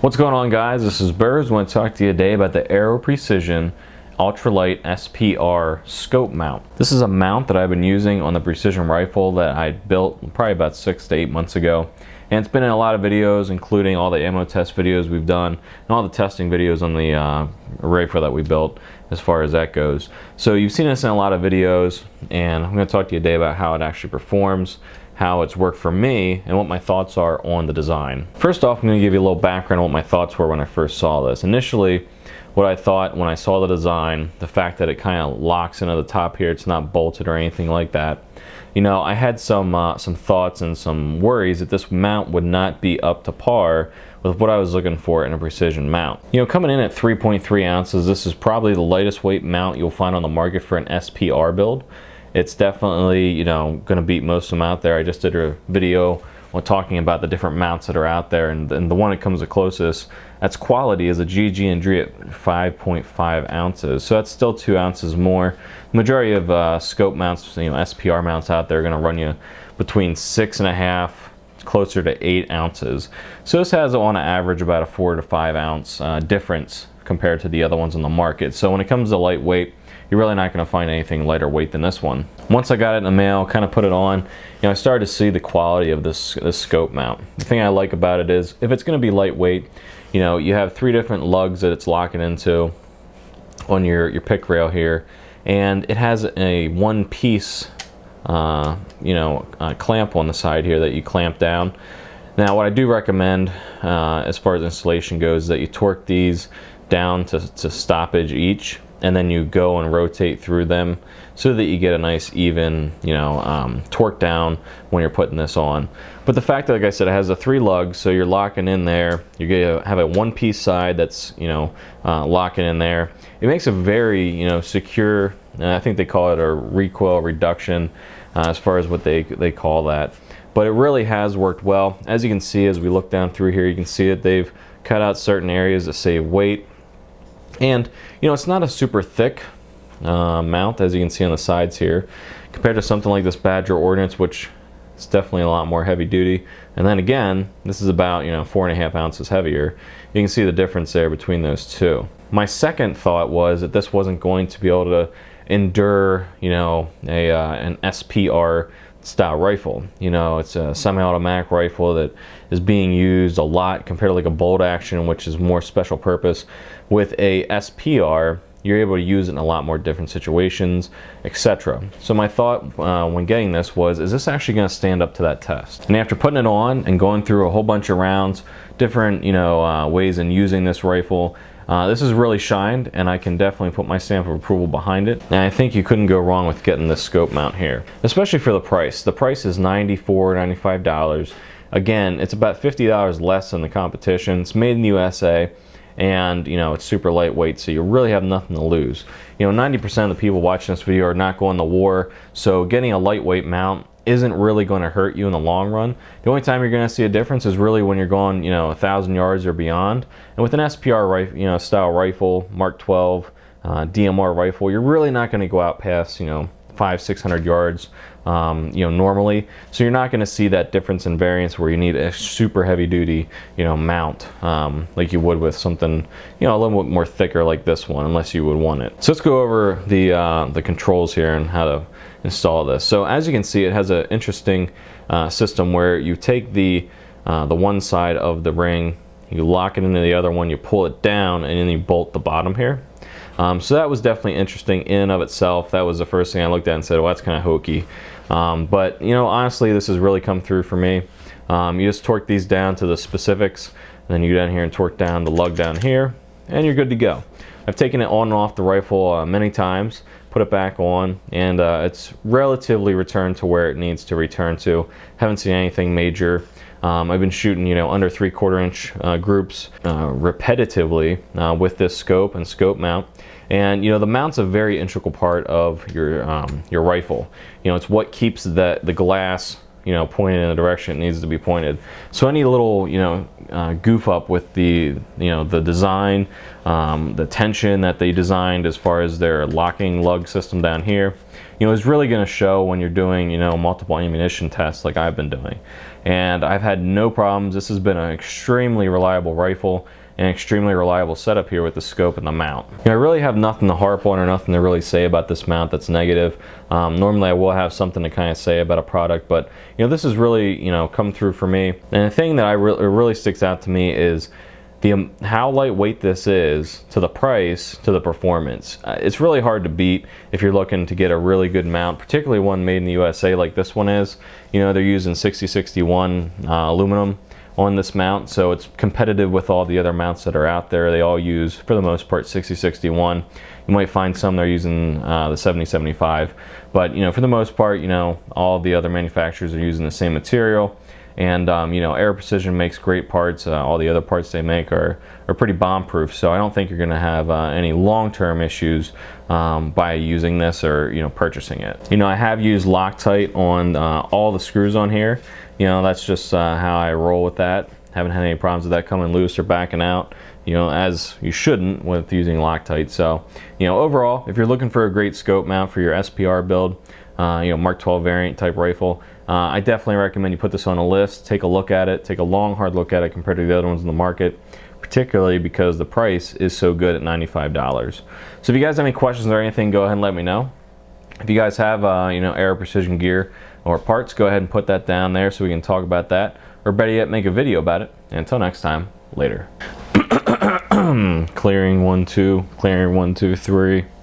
What's going on, guys? This is Burrs. I want to talk to you today about the Aero Precision Ultralight SPR scope mount. This is a mount that I've been using on the precision rifle that I built probably about 6 to 8 months ago. And it's been in a lot of videos, including all the ammo test videos we've done and all the testing videos on the rifle that we built as far as that goes. So you've seen this in a lot of videos, and I'm going to talk to you today about how it actually performs, how it's worked for me, and what my thoughts are on the design. First off, I'm going to give you a little background on what my thoughts were when I first saw this. Initially, what I thought when I saw the design, the fact that it kind of locks into the top here, it's not bolted or anything like that. You know, I had some thoughts and some worries that this mount would not be up to par with what I was looking for in a precision mount. You know, coming in at 3.3 ounces, this is probably the lightest weight mount you'll find on the market for an SPR build. It's definitely, you know, going to beat most of them out there. I just did a video on talking about the different mounts that are out there, and the one that comes the closest, that's quality, is a GG&G at 5.5 ounces. So that's still 2 ounces more. The majority of scope mounts, you know, SPR mounts out there are going to run you between 6.5 closer to 8 ounces. So this has on average about a 4 to 5 ounce difference compared to the other ones on the market. So when it comes to lightweight, you're really not going to find anything lighter weight than this one. Once I got it in the mail, kind of put it on, you know, I started to see the quality of this scope mount. The thing I like about it is, if it's going to be lightweight, you know, you have 3 different lugs that it's locking into on your pick rail here, and it has a one-piece, clamp on the side here that you clamp down. Now, what I do recommend as far as installation goes is that you torque these down to stoppage each, and then you go and rotate through them so that you get a nice even, torque down when you're putting this on. But the fact that, like I said, it has the 3 lugs, so you're locking in there. You're gonna have a one-piece side that's, locking in there. It makes a very, secure. I think they call it a recoil reduction, as far as what they call that. But it really has worked well. As you can see, as we look down through here, you can see that they've cut out certain areas to save weight. And, it's not a super thick mount, as you can see on the sides here, compared to something like this Badger Ordnance, which is definitely a lot more heavy duty. And then again, this is about, 4.5 ounces heavier. You can see the difference there between those two. My second thought was that this wasn't going to be able to endure, an SPR style rifle. It's a semi-automatic rifle that is being used a lot compared to like a bolt action, which is more special purpose. With a SPR, you're able to use it in a lot more different situations, etc. So my thought when getting this was, is this actually going to stand up to that test? And after putting it on and going through a whole bunch of rounds, different ways in using this rifle, this has really shined, and I can definitely put my stamp of approval behind it. And I think you couldn't go wrong with getting this scope mount here, especially for the price. The price is $94, $95. Again, it's about $50 less than the competition. It's made in the USA, and it's super lightweight, so you really have nothing to lose. 90% of the people watching this video are not going to war, so getting a lightweight mount isn't really going to hurt you in the long run. The only time you're going to see a difference is really when you're going 1,000 yards or beyond. And with an SPR rifle, style rifle, Mark 12 DMR rifle, you're really not going to go out past 500-600 yards normally. So you're not going to see that difference in variance where you need a super heavy duty mount like you would with something a little bit more thicker like this one, unless you would want it. So let's go over the controls here and how to install this. So as you can see, it has an interesting system where you take the one side of the ring, you lock it into the other one, you pull it down, and then you bolt the bottom here. So that was definitely interesting in and of itself. That was the first thing I looked at and said, well, that's kind of hokey. But honestly, this has really come through for me. You just torque these down to the specifics, and then you go down here and torque down the lug down here, and you're good to go. I've taken it on and off the rifle many times, put it back on, and it's relatively returned to where it needs to return to. Haven't seen anything major. I've been shooting, under 3/4 inch groups repetitively with this scope and scope mount. And the mount's a very integral part of your rifle. It's what keeps the glass pointed in the direction it needs to be pointed. So any little goof up with the the design, the tension that they designed as far as their locking lug system down here, you know, is really going to show when you're doing, you know, multiple ammunition tests like I've been doing. And I've had no problems. This has been an extremely reliable rifle, an extremely reliable setup here with the scope and the mount. You know, I really have nothing to harp on or nothing to really say about this mount that's negative. Normally I will have something to kind of say about a product, but you know, this has really, you know, come through for me. And the thing that really sticks out to me is how lightweight this is to the price to the performance. It's really hard to beat if you're looking to get a really good mount, particularly one made in the USA like this one is. You know, they're using 6061 aluminum on this mount, so it's competitive with all the other mounts that are out there. They all use, for the most part, 6061. You might find some they're using the 7075, but you know, for the most part, you know, all the other manufacturers are using the same material. And you know, Aero Precision makes great parts. All the other parts they make are pretty bomb-proof, so I don't think you're going to have any long-term issues by using this or, you know, purchasing it. You know, I have used Loctite on all the screws on here. You know, that's just how I roll with that. Haven't had any problems with that coming loose or backing out, you know, as you shouldn't with using Loctite. So, you know, overall, if you're looking for a great scope mount for your SPR build, you know, Mark 12 variant type rifle, I definitely recommend you put this on a list, take a look at it, take a long hard look at it compared to the other ones in the market, particularly because the price is so good at $95. So if you guys have any questions or anything, go ahead and let me know. If you guys have you know, Aero Precision gear or parts, go ahead and put that down there so we can talk about that, or better yet, make a video about it. And until next time, later. Clearing 1 2, clearing 1 2 3.